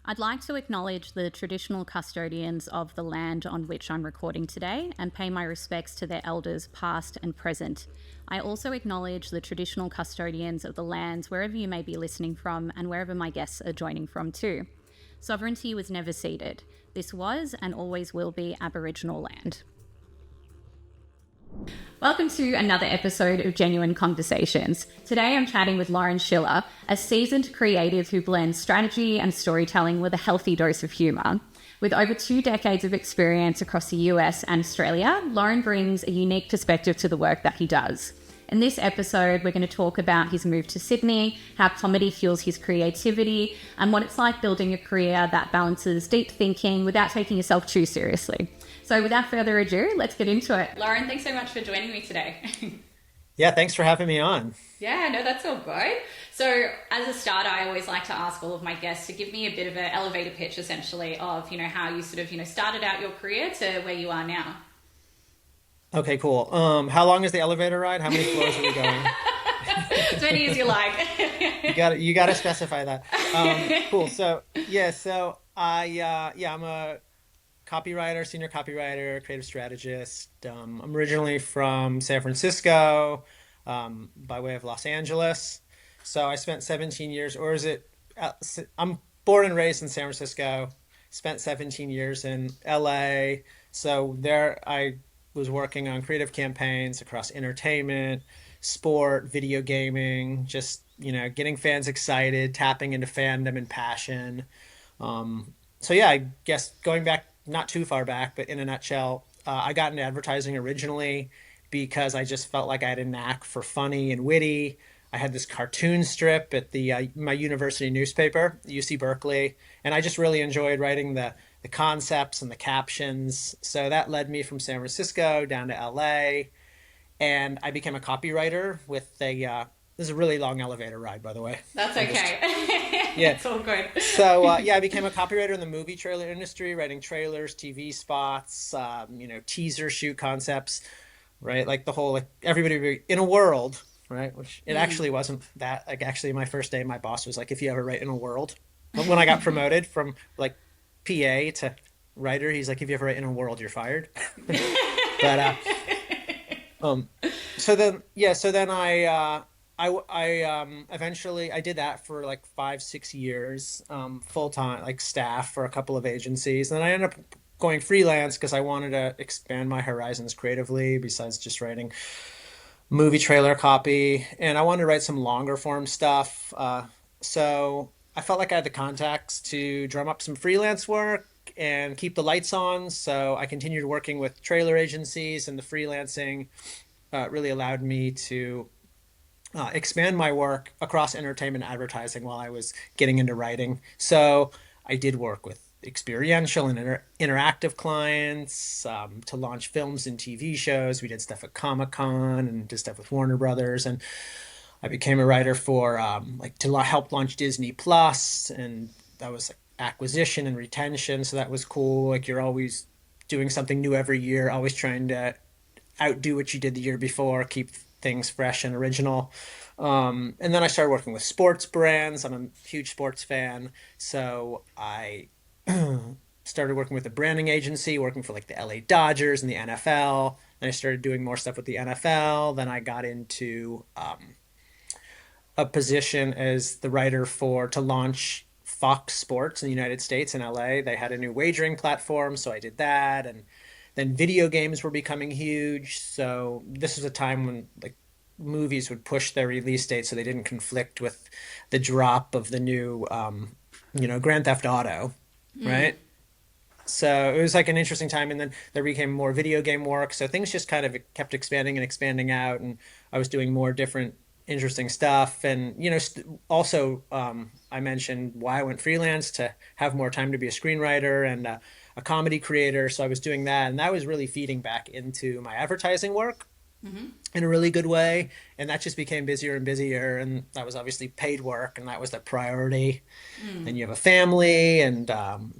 I'd like to acknowledge the traditional custodians of the land on which I'm recording today and pay my respects to their elders past and present. I also acknowledge the traditional custodians of the lands wherever you may be listening from and wherever my guests are joining from too. Sovereignty was never ceded. This was and always will be Aboriginal land. Welcome to another episode of Jenuine Conversations. Today I'm chatting with Loren, a seasoned creative who blends strategy and storytelling with a healthy dose of humour. With over 2 decades of experience across the US and Australia, Loren brings a unique perspective to the work that he does. In this episode, we're going to talk about his move to Sydney, how comedy fuels his creativity, and what it's like building a career that balances deep thinking without taking yourself too seriously. So without further ado, let's get into it. Loren, thanks so much for joining me today. Yeah, thanks for having me on. Yeah, no, that's all good. So as a starter, I always like to ask all of my guests to give me a bit of an elevator pitch, essentially, of, how you sort of, started out your career to where you are now. Okay, cool. How long is the elevator ride? How many floors are we going? As many as you like. You got to specify that. Cool. I'm a copywriter, senior copywriter, creative strategist. I'm originally from San Francisco, by way of Los Angeles. So I spent 17 years, or is it? I'm born and raised in San Francisco. Spent 17 years in LA. So there I was working on creative campaigns across entertainment, sport, video gaming, just, getting fans excited, tapping into fandom and passion. I guess going back, not too far back, but in a nutshell, I got into advertising originally because I just felt like I had a knack for funny and witty. I had this cartoon strip at the my university newspaper, UC Berkeley, and I just really enjoyed writing the concepts and the captions. So that led me from San Francisco down to LA, and I became a copywriter with this is a really long elevator ride, by the way. That's I'm just okay. yeah. It's all good. So I became a copywriter in the movie trailer industry, writing trailers, TV spots, teaser shoot concepts, right? Like the whole, like everybody in a world, right? Which it actually wasn't that. Like actually, my first day, my boss was like, "If you ever write in a world," but when I got promoted from like PA to writer, he's like, "If you ever write in a world, you're fired." but um, so then I eventually I did that for like 5-6 years, full time, like staff for a couple of agencies. And then I ended up going freelance because I wanted to expand my horizons creatively besides just writing movie trailer copy. And I wanted to write some longer form stuff. So I felt like I had the contacts to drum up some freelance work and keep the lights on. So I continued working with trailer agencies, and the freelancing really allowed me to expand my work across entertainment advertising while I was getting into writing. So I did work with experiential and interactive clients to launch films and TV shows. We did stuff at Comic-Con and did stuff with Warner Brothers. And I became a writer for to help launch Disney Plus, and that was like acquisition and retention. So that was cool. Like you're always doing something new every year, always trying to outdo what you did the year before, keep things fresh and original. And then I started working with sports brands. I'm a huge sports fan. So I started working with a branding agency, working for like the LA Dodgers and the NFL. Then I started doing more stuff with the NFL. Then I got into a position as the writer to launch Fox Sports in the United States in LA. They had a new wagering platform, so I did that. And then video games were becoming huge. So this was a time when like movies would push their release date so they didn't conflict with the drop of the new Grand Theft Auto, right? So it was like an interesting time, and then there became more video game work. So things just kind of kept expanding and expanding out, and I was doing more different interesting stuff. And also I mentioned why I went freelance, to have more time to be a screenwriter and a comedy creator. So I was doing that, and that was really feeding back into my advertising work in a really good way. And that just became busier and busier, and that was obviously paid work, and that was the priority. And you have a family, and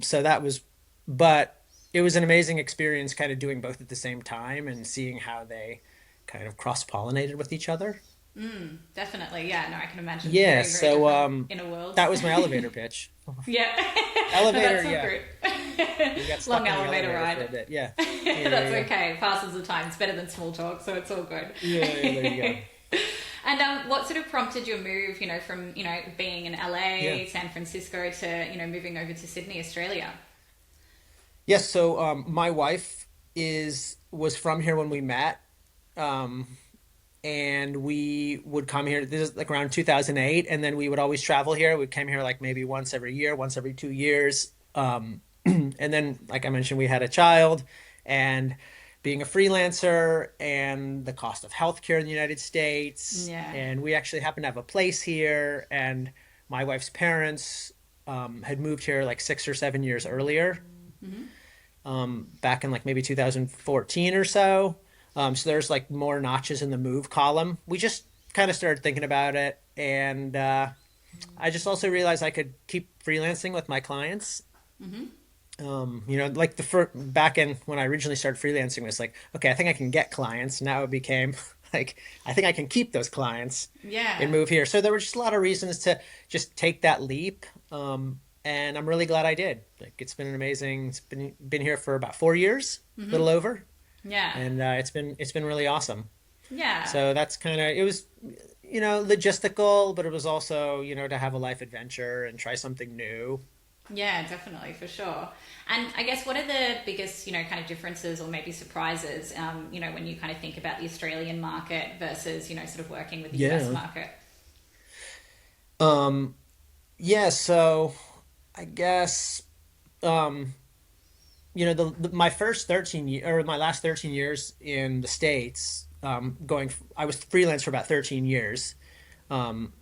so that was, but it was an amazing experience kind of doing both at the same time and seeing how they kind of cross-pollinated with each other. Definitely. Yeah, no, I can imagine. Yeah, Very, very so different in a world. that was my elevator pitch. Yeah. No, Elevator, that's all yeah. good. We got Long stuck in the elevator elevator for a ride. bit. Yeah. Yeah, That's yeah, okay. It passes the time. It's better than small talk, so it's all good. yeah. Yeah, there you go. And what sort of prompted your move, from, being in Yeah. LA, San Francisco to, moving over to Sydney, Australia? Yes, so my wife is was from here when we met. Um, and we would come here. This is like around 2008, and then we would always travel here. We came here like maybe once every year, once every 2 years. And then, like I mentioned, we had a child, and being a freelancer, and the cost of healthcare in the United States, Yeah. and we actually happened to have a place here, and my wife's parents had moved here like 6 or 7 years earlier, back in like maybe 2014 or so. So there's like more notches in the move column. We just kind of started thinking about it, and I just also realized I could keep freelancing with my clients. Like back in when I originally started freelancing was like, okay, I think I can get clients. Now it became like, I think I can keep those clients and Yeah. move here. So there were just a lot of reasons to just take that leap. And I'm really glad I did. Like, it's been an amazing. It's been here for about 4 years, a little over, Yeah. and it's been really awesome. Yeah. So that's kind of it was, logistical, but it was also to have a life adventure and try something new. Yeah, definitely, for sure. And I guess what are the biggest, kind of differences or maybe surprises, when you kind of think about the Australian market versus, sort of working with the US Yeah. market? Yeah. So I guess my first 13 years or my last 13 years in the States, I was freelance for about 13 years.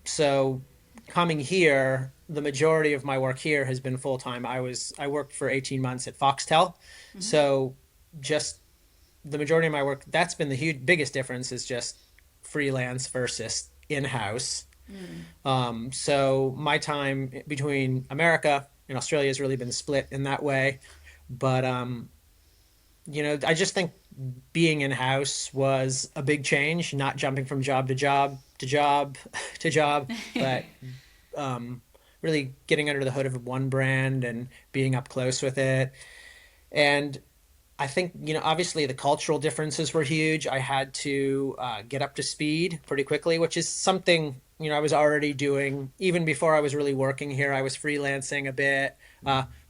So coming here, the majority of my work here has been full time. I worked for 18 months at Foxtel. So just the majority of my work, that's been the biggest difference is just freelance versus in-house. So my time between America and Australia has really been split in that way. But I just think being in house was a big change, not jumping from job to job to job to job, but really getting under the hood of one brand and being up close with it. And I think, obviously the cultural differences were huge. I had to get up to speed pretty quickly, which is something, I was already doing even before I was really working here. I was freelancing a bit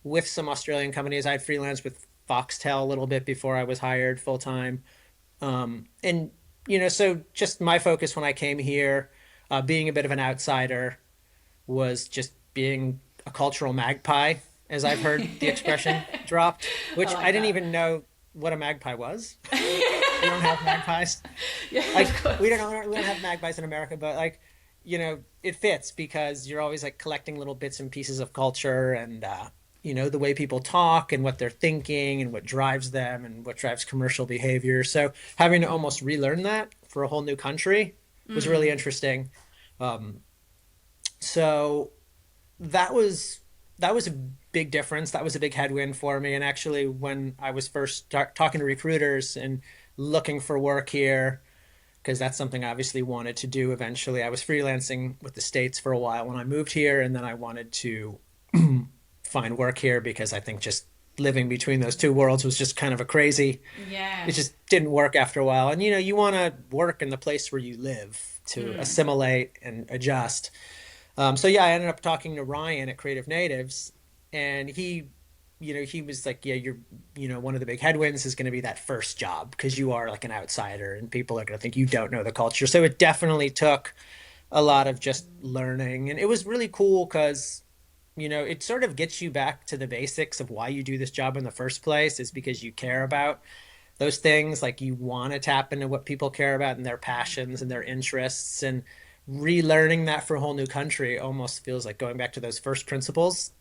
with some Australian companies. I had freelanced with Foxtel a little bit before I was hired full time. And so just my focus when I came here, being a bit of an outsider, was just being a cultural magpie, as I've heard the expression dropped, I which like I didn't that. even know what a magpie was. We don't have magpies. Yeah, Like of we course. don't have magpies in America, but like it fits because you're always like collecting little bits and pieces of culture and the way people talk and what they're thinking and what drives them and what drives commercial behavior. So having to almost relearn that for a whole new country was really interesting. So that was a big difference. That was a big headwind for me. And actually, when I was first talking to recruiters and looking for work here, because that's something I obviously wanted to do eventually. I was freelancing with the States for a while when I moved here, and then I wanted to find work here because I think just living between those two worlds was just kind of a crazy. Yeah. It just didn't work after a while. And you want to work in the place where you live to assimilate and adjust. So yeah, I ended up talking to Ryan at Creative Natives, and he was like, yeah, one of the big headwinds is going to be that first job because you are like an outsider and people are going to think you don't know the culture. So it definitely took a lot of just learning, and it was really cool because it sort of gets you back to the basics of why you do this job in the first place is because you care about those things. Like you want to tap into what people care about and their passions and their interests, and relearning that for a whole new country almost feels like going back to those first principles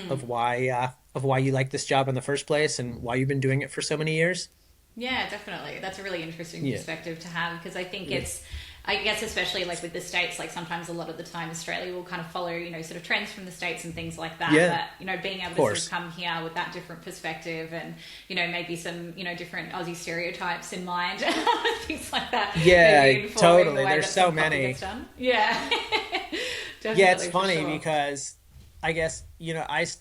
of why you like this job in the first place and why you've been doing it for so many years. Yeah, definitely. That's a really interesting Yeah. perspective to have because I think Yeah. it's I guess especially like with the States, like sometimes a lot of the time Australia will kind of follow, sort of trends from the States and things like that. Yeah, But, being able of to sort of course. come here with that different perspective and, maybe some, different Aussie stereotypes in mind, things like that, maybe Yeah, informing the totally. way There's that so some copy many. gets done. Yeah, Yeah, it's definitely for funny sure. because I guess,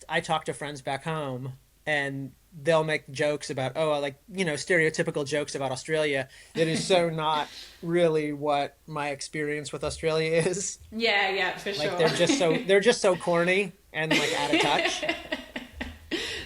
I talk to friends back home and they'll make jokes about, oh, like, stereotypical jokes about Australia that is so not really what my experience with Australia is. Yeah, yeah, for Like sure. they're just so corny and like out of touch, right?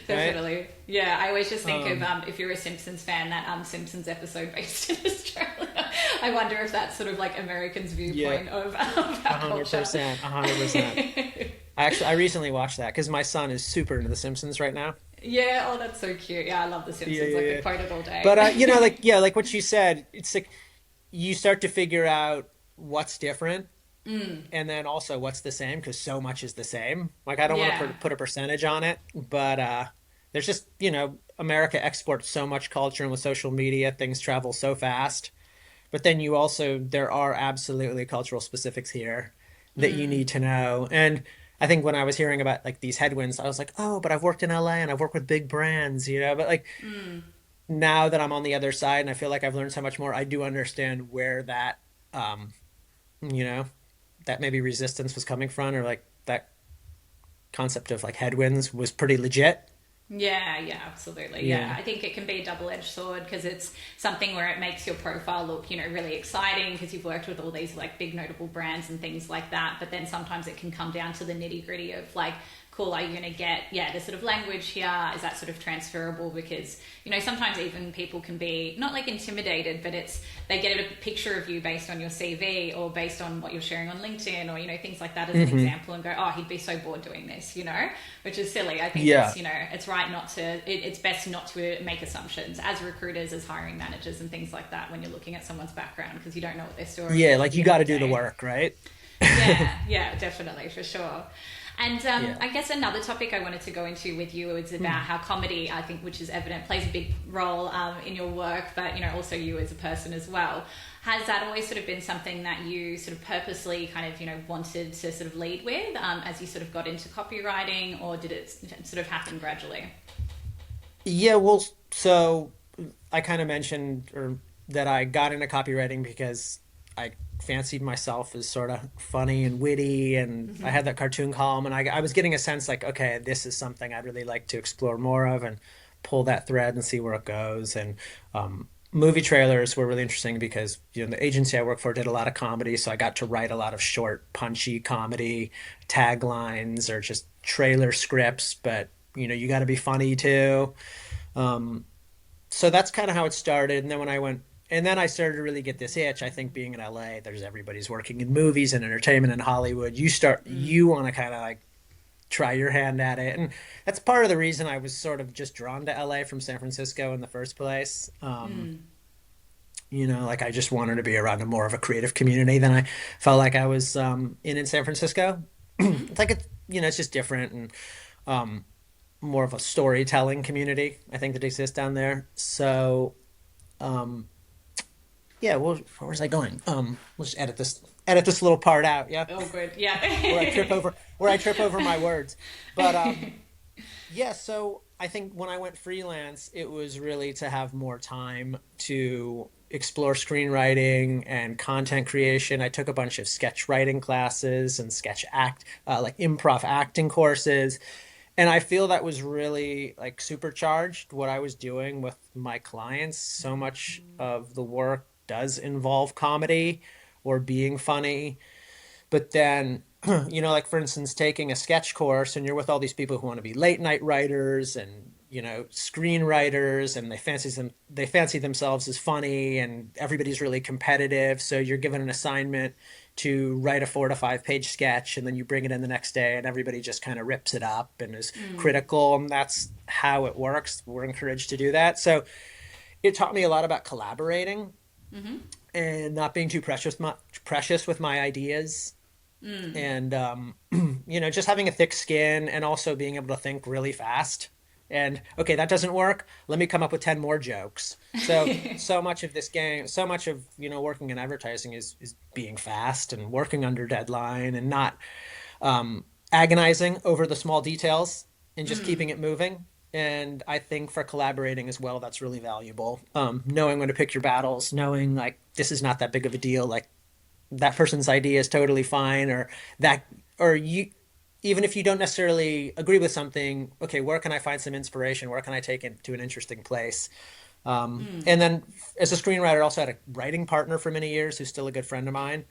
Definitely. Yeah, I always just think of Um, if you're a Simpsons fan, that Simpsons episode based in Australia. I wonder if that's sort of like Americans' yeah, viewpoint of our culture. 100%, 100%. I recently watched that because my son is super into The Simpsons right now. Yeah, oh, that's so cute. Yeah, I love The Yeah, Simpsons. yeah, I could yeah. quote it all But day. like yeah, like what you said, it's like you start to figure out what's different and then also what's the same because so much is the same. Like I don't want to Yeah. put a percentage on it, but there's just, America exports so much culture and with social media, things travel so fast. But then there are absolutely cultural specifics here that you need to know. And I think when I was hearing about like these headwinds, I was like, oh, but I've worked in LA and I've worked with big brands, but like now that I'm on the other side and I feel like I've learned so much more, I do understand where um, you know, that maybe resistance was coming from or like that concept of like headwinds was pretty legit. Yeah, yeah, absolutely. Yeah, Yeah. I think it can be a double-edged sword because it's something where it makes your profile look, really exciting because you've worked with all these like big notable brands and things like that. But then sometimes it can come down to the nitty-gritty of like, cool, are you going to get, the sort of language here? Is that sort of transferable? Because, sometimes even people can be not like intimidated, but they get a picture of you based on your CV or based on what you're sharing on LinkedIn or, things like that as an Hmm. example and go, oh, he'd be so bored doing this, which is silly. I think Yeah. it's right not to, it's best not to make assumptions as recruiters, as hiring managers and things like that when you're looking at someone's background because you don't know what their story Yeah, is at like the you end got of to the do the day. work, right? Yeah, yeah, definitely, for sure. And Yeah. I guess another topic I wanted to go into with you is about how comedy, I think, which is evident, plays a big role in your work, but also you as a person as well. Has that always sort of been something that you sort of purposely kind of wanted to sort of lead with as you sort of got into copywriting, or did it sort of happen gradually? Yeah, well, so I kind of mentioned or that I got into copywriting because I fancied myself as sort of funny and witty, and I had that cartoon column, and I was getting a sense like, okay, this is something I'd really like to explore more of and pull that thread and see where it goes. And movie trailers were really interesting because the agency I work for did a lot of comedy, so I got to write a lot of short, punchy comedy taglines or just trailer scripts, but you got to be funny too. So that's kind of how it started. And then I started to really get this itch. I think being in LA, there's everybody's working in movies and entertainment and Hollywood. You want to kind of like try your hand at it. And that's part of the reason I was sort of just drawn to LA from San Francisco in the first place. Like I just wanted to be around a more of a creative community than I felt like I was in San Francisco. It's like it's just different and more of a storytelling community, I think, that exists down there. So um, yeah, well, where was I going? We'll just edit this little part out. Yeah, Oh, good. Yeah. where I trip over my words. But yeah, so I think when I went freelance, it was really to have more time to explore screenwriting and content creation. I took a bunch of sketch writing classes and like improv acting courses. And I feel that was really like supercharged what I was doing with my clients. So much of the work does involve comedy or being funny. But then, like for instance, taking a sketch course and you're with all these people who want to be late night writers and, screenwriters, and they fancy themselves as funny, and everybody's really competitive. So you're given an assignment to write a 4 to 5 page sketch, and then you bring it in the next day and everybody just kind of rips it up and is critical. And that's how it works. We're encouraged to do that. So it taught me a lot about collaborating and not being too precious with my ideas, and just having a thick skin and also being able to think really fast And okay, that doesn't work. Let me come up with 10 more jokes. So much of this game, so much of, working in advertising is being fast and working under deadline and not agonizing over the small details and just keeping it moving. And I think for collaborating as well, that's really valuable. Knowing when to pick your battles, knowing like this is not that big of a deal. Like that person's idea is totally fine, or that, or you, even if you don't necessarily agree with something, okay, where can I find some inspiration? Where can I take it to an interesting place? And then as a screenwriter, I also had a writing partner for many years who's still a good friend of mine.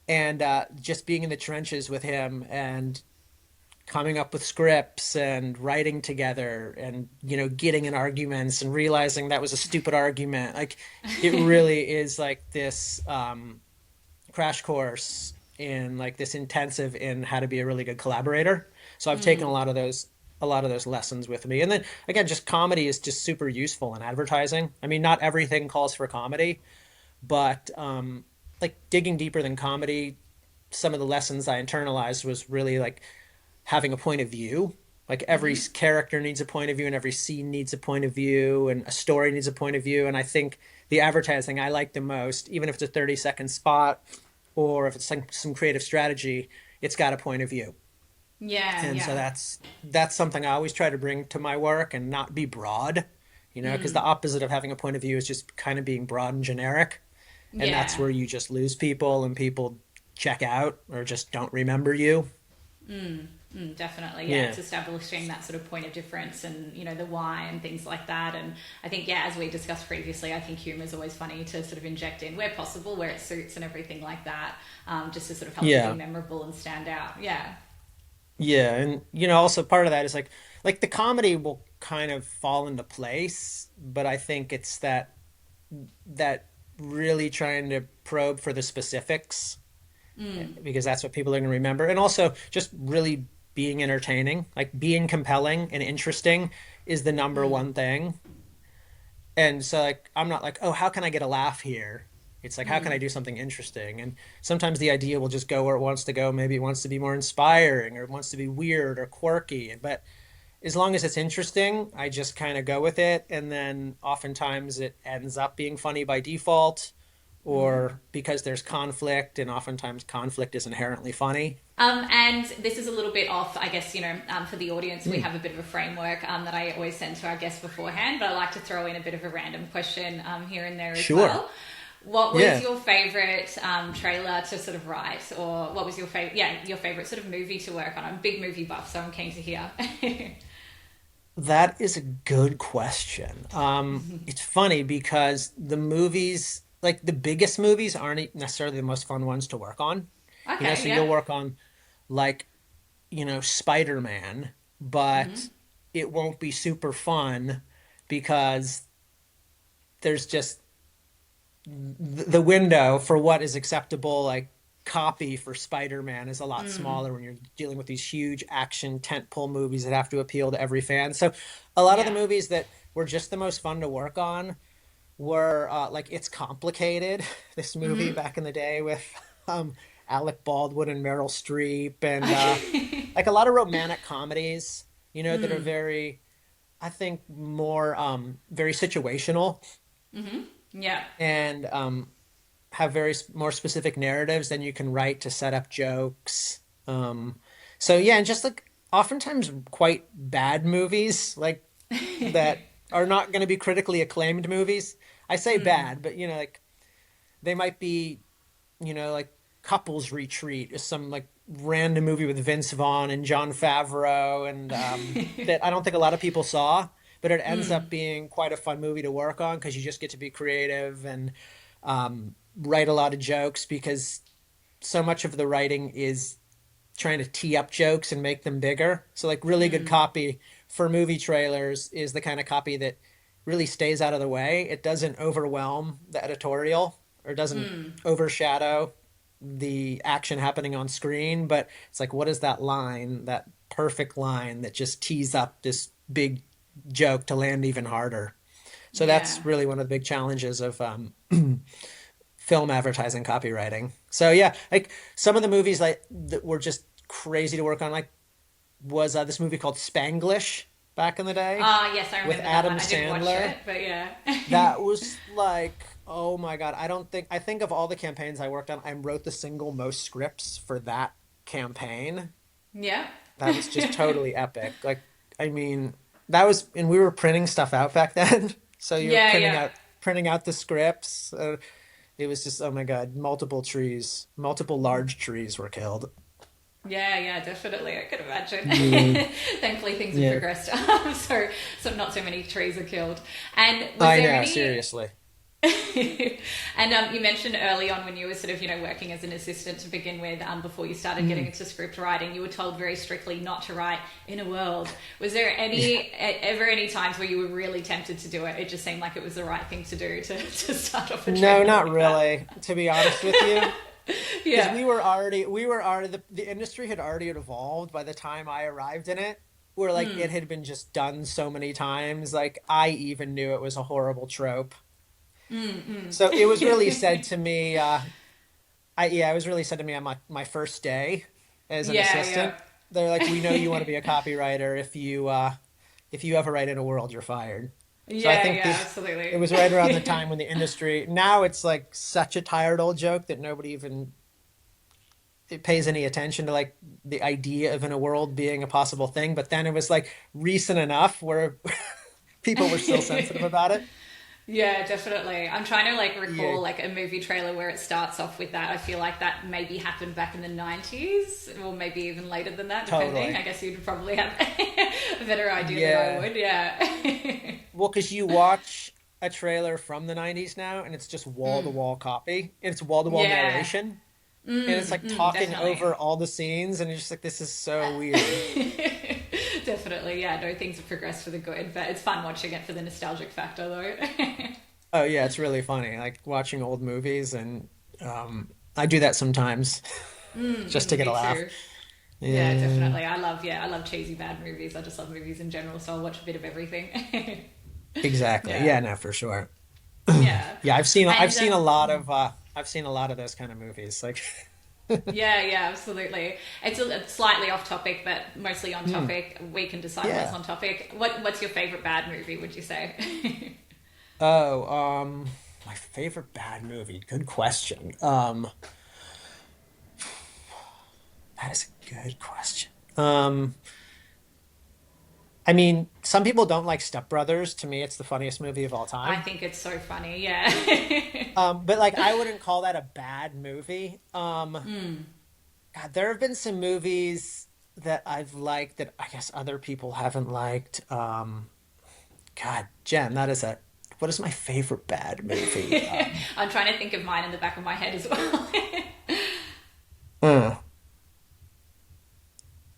And just being in the trenches with him and coming up with scripts and writing together and getting in arguments and realizing that was a stupid argument, like it really is like this crash course in like this intensive in how to be a really good collaborator. So I've taken a lot of those lessons with me. And then again, just comedy is just super useful in advertising. I mean, not everything calls for comedy, but like digging deeper than comedy, some of the lessons I internalized was really like having a point of view. Like every character needs a point of view, and every scene needs a point of view, and a story needs a point of view. And I think the advertising I like the most, even if it's a 30-second spot or if it's like some creative strategy, it's got a point of view. Yeah, And so yeah. that's something I always try to bring to my work and not be broad, because the opposite of having a point of view is just kind of being broad and generic. And that's Yeah. where you just lose people and people check out or just don't remember you. Definitely, yeah. Yeah. It's establishing that sort of point of difference and, the why and things like that. And I think, yeah, as we discussed previously, I think humour is always funny to sort of inject in where possible, where it suits and everything like that, just to sort of help it be Yeah. memorable and stand out. Yeah. Yeah. And also part of that is like the comedy will kind of fall into place, but I think it's that really trying to probe for the specifics because that's what people are going to remember. And also just really being entertaining, like being compelling and interesting is the number one thing. And so like I'm not like, oh, how can I get a laugh here? It's like, how can I do something interesting? And sometimes the idea will just go where it wants to go. Maybe it wants to be more inspiring or it wants to be weird or quirky. But as long as it's interesting, I just kind of go with it. And then oftentimes it ends up being funny by default or because there's conflict. And oftentimes conflict is inherently funny. And this is a little bit off, I guess, for the audience, we Mm, have a bit of a framework that I always send to our guests beforehand, but I like to throw in a bit of a random question here and there as sure. well. What was Yeah. your favorite trailer to sort of write, or what was your favorite, yeah, your favorite sort of movie to work on? I'm a big movie buff, so I'm keen to hear. That is a good question. It's funny because the movies, like the biggest movies, aren't necessarily the most fun ones to work on. Okay, So yeah. you'll work on like, Spider-Man, but it won't be super fun because there's just the window for what is acceptable, like copy for Spider-Man is a lot smaller when you're dealing with these huge action tentpole movies that have to appeal to every fan. So a lot of the Yeah. movies that were just the most fun to work on were like It's Complicated, this movie back in the day with um, Alec Baldwin and Meryl Streep, and like a lot of romantic comedies, that are very, I think, more very situational Yeah. and have very more specific narratives than you can write to set up jokes. So yeah, and just like oftentimes quite bad movies, like that are not going to be critically acclaimed movies. I say bad, but like they might be, like Couples Retreat is some like random movie with Vince Vaughn and John Favreau, and that I don't think a lot of people saw, but it ends up being quite a fun movie to work on because you just get to be creative and write a lot of jokes because so much of the writing is trying to tee up jokes and make them bigger. So like really good copy for movie trailers is the kind of copy that really stays out of the way. It doesn't overwhelm the editorial or doesn't overshadow the action happening on screen, but it's like what is that line, that perfect line that just tees up this big joke to land even harder. So Yeah. that's really one of the big challenges of film advertising copywriting. So yeah, like some of the movies like that were just crazy to work on, like was this movie called Spanglish back in the day Ah, yes, I with remember that Adam one. I didn't watch Sandler. it, but yeah. That was like, oh my God. I think of all the campaigns I worked on, I wrote the single most scripts for that campaign. Yeah. That was just totally epic. Like, I mean, that was, and we were printing stuff out back then. So you're Yeah, yeah. printing out the scripts. It was just, oh my God, multiple large trees were killed. Yeah, yeah, definitely. I could Yeah. imagine. Thankfully, things have Yeah. progressed, so not so many trees are killed. And was I there know, any? seriously. And you mentioned early on when you were sort of, working as an assistant to begin with, before you started getting Mm. into script writing, you were told very strictly not to write in a world. Was there Yeah. ever any times where you were really tempted to do it? It just seemed like it was the right thing to do to start off a No, trailer not like that. really, to be honest with you. Because Yeah. the industry had already evolved by the time I arrived in it, where like it had been just done so many times. Like I even knew it was a horrible trope. So it was really said to me, it was really said to me on my first day as an Yeah, assistant. yeah. They're like, we know you want to be a copywriter. If you ever write in a world, you're fired. So I Yeah, think yeah, it absolutely. was right around the time when the industry, now it's like such a tired old joke that nobody even it pays any attention to like the idea of in a world being a possible thing. But then it was like recent enough where people were still sensitive about it. Yeah, definitely. I'm trying to Yeah, recall like a movie trailer where it starts off with that. I feel like that maybe happened back in the 90s or maybe even later than that, depending. totally. I guess you'd probably have a better idea than I Yeah. would. Yeah. Well, because you watch a trailer from the 90s now and it's just wall to wall copy. It's wall to wall Yeah. narration. And it's like talking Definitely. over all the scenes and you're just like, this is so weird. Definitely. Yeah, no, things have progressed for the good, but it's fun watching it for the nostalgic factor though. Oh yeah, it's really funny. Like watching old movies and I do that sometimes just to get a Me laugh. too. Yeah, Yeah, definitely. I love cheesy bad movies. I just love movies in general, so I'll watch a bit of everything. exactly. Yeah. Yeah, no, for sure. Yeah. Yeah, And I've seen a lot of those kind of movies. Like, yeah, yeah, absolutely. It's slightly off topic, but mostly on hmm, topic. We can decide what's yeah. on topic. What's your favorite bad movie, would you say? Oh, my favorite bad movie. Good question. That is a good question. I mean, some people don't like Step Brothers. To me, it's the funniest movie of all I time. think it's so funny. Yeah. But like, I wouldn't call that a bad movie. God, there have been some movies that I've liked that I guess other people haven't liked. God, Jen, what is my favorite bad movie? I'm trying to think of mine in the back of my head as well. Uh,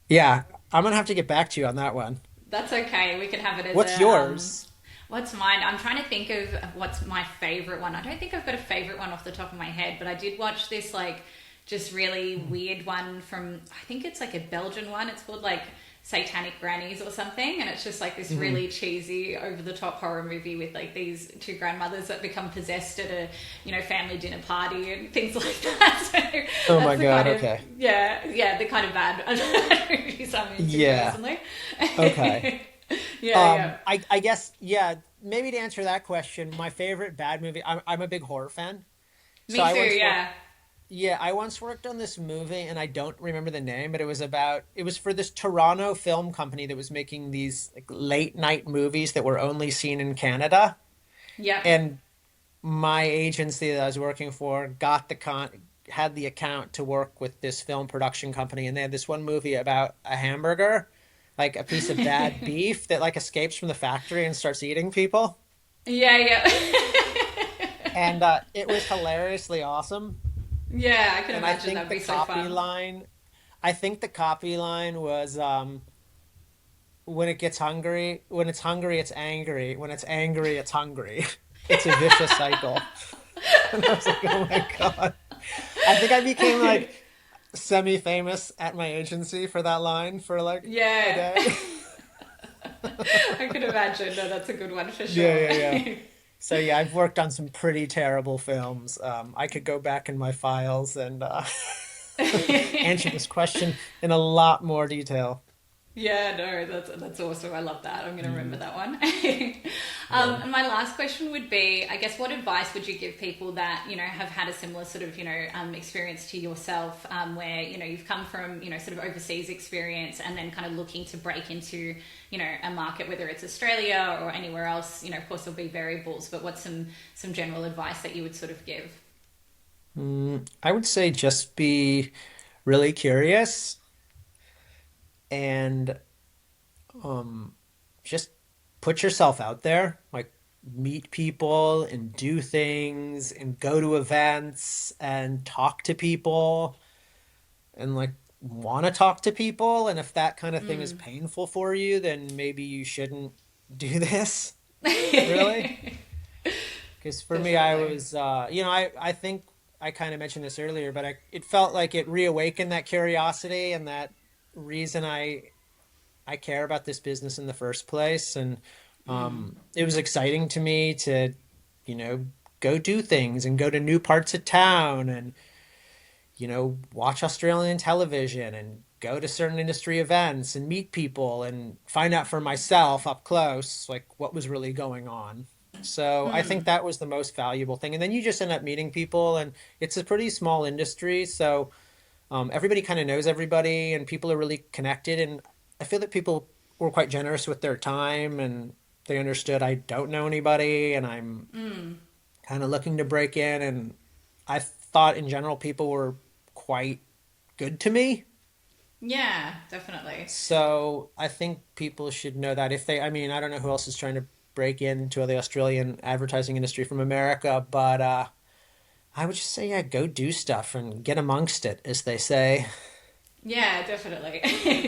yeah, I'm gonna have to get back to you on that one. That's okay. We can have it as What's a yours? what's mine? I'm trying to think of what's my favorite one. I don't think I've got a favorite one off the top of my head, but I did watch this just really weird one from I think it's like a Belgian one. It's called like Satanic Grannies or something, and it's just like this Mhm. really cheesy, over the top horror movie with like these two grandmothers that become possessed at a family dinner party and things like that. So Oh that's my the God. kind of Okay. yeah the kind of bad movies I'm into Yeah. personally. Okay. Yeah, I guess yeah. Maybe to answer that question, my favorite bad movie. I'm a big horror fan, so me I too. once worked. Yeah, Yeah, I once worked on this movie, and I don't remember the name, but it was for this Toronto film company that was making these like late night movies that were only seen in Canada. yeah. And my agency that I was working for had the account to work with this film production company, and they had this one movie about a hamburger, like a piece of bad beef that like escapes from the factory and starts eating people. Yeah, yeah. And it was hilariously awesome. Yeah, I can And I imagine think that'd be so fun. I think the copy line was when it's hungry, it's angry. When it's angry, it's hungry. It's a vicious cycle. And I was like, oh my God. I think I became like semi-famous at my agency for that line for like a Yeah, day. I can imagine. No, that's a good one for Yeah, sure. yeah, yeah. So yeah, I've worked on some pretty terrible films. I could go back in my files and answer this question in a lot more detail. Yeah, no, that's awesome. I love that. I'm going to remember that one. Yeah. And my last question would be, I guess, what advice would you give people that have had a similar sort of experience to yourself, where you've come from sort of overseas experience and then kind of looking to break into a market, whether it's Australia or anywhere else. Of course, there'll be variables, but what's some general advice that you would sort of give? I would say just be really curious and um, just put yourself out there, like meet people and do things and go to events and talk to people and like want to talk to people. And if that kind of thing is painful for you, then maybe you shouldn't do this, really. Because for me, I Definitely. was, I think I kind of mentioned this earlier, but it felt like it reawakened that curiosity and that reason I care about this business in the first place. And it was exciting to me to, you know, go do things and go to new parts of town and, watch Australian television and go to certain industry events and meet people and find out for myself up close, like what was really going on. So I think that was the most valuable thing. And then you just end up meeting people, and it's a pretty small industry. So everybody kind of knows everybody, and people are really connected. And I feel that people were quite generous with their time, and they understood I don't know anybody, and I'm kind of looking to break in. And I thought in general people were quite good to me. Yeah, definitely. So I think people should know that if they, I mean, I don't know who else is trying to break into the Australian advertising industry from America, but I would just say, yeah, go do stuff and get amongst it, as they say. Yeah, definitely.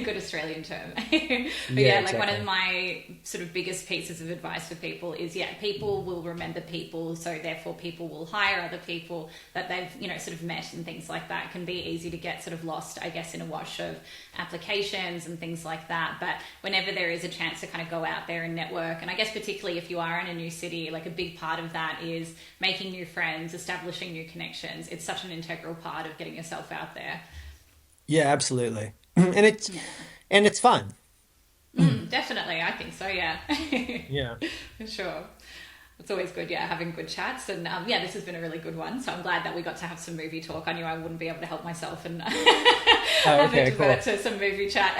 Good Australian term. But Yeah, yeah, like one of exactly. my sort of biggest pieces of advice for people is, yeah, people will remember people, so therefore people will hire other people that they've, sort of met, and things like that. It can be easy to get sort of lost, I guess, in a wash of applications and things like that. But whenever there is a chance to kind of go out there and network, and I guess particularly if you are in a new city, like a big part of that is making new friends, establishing new connections. It's such an integral part of getting yourself out there. Yeah, absolutely. And Yeah. it's fun. Definitely, I think so. Yeah, Yeah. for sure. It's always good, yeah, having good chats, and yeah, this has been a really good one. So I'm glad that we got to have some movie talk. I knew I wouldn't be able to help myself, and Oh, have to okay, divert cool. to some movie chat.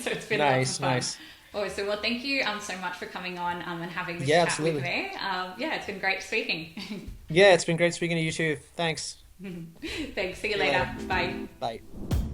So it's been lots of Nice, fun. nice. Awesome. Well, thank you so much for coming on and having this Yeah, chat with absolutely. me. Yeah, it's been great speaking. Yeah, it's been great speaking to you too. Thanks. Thanks. See you See you later. later. Bye. Bye.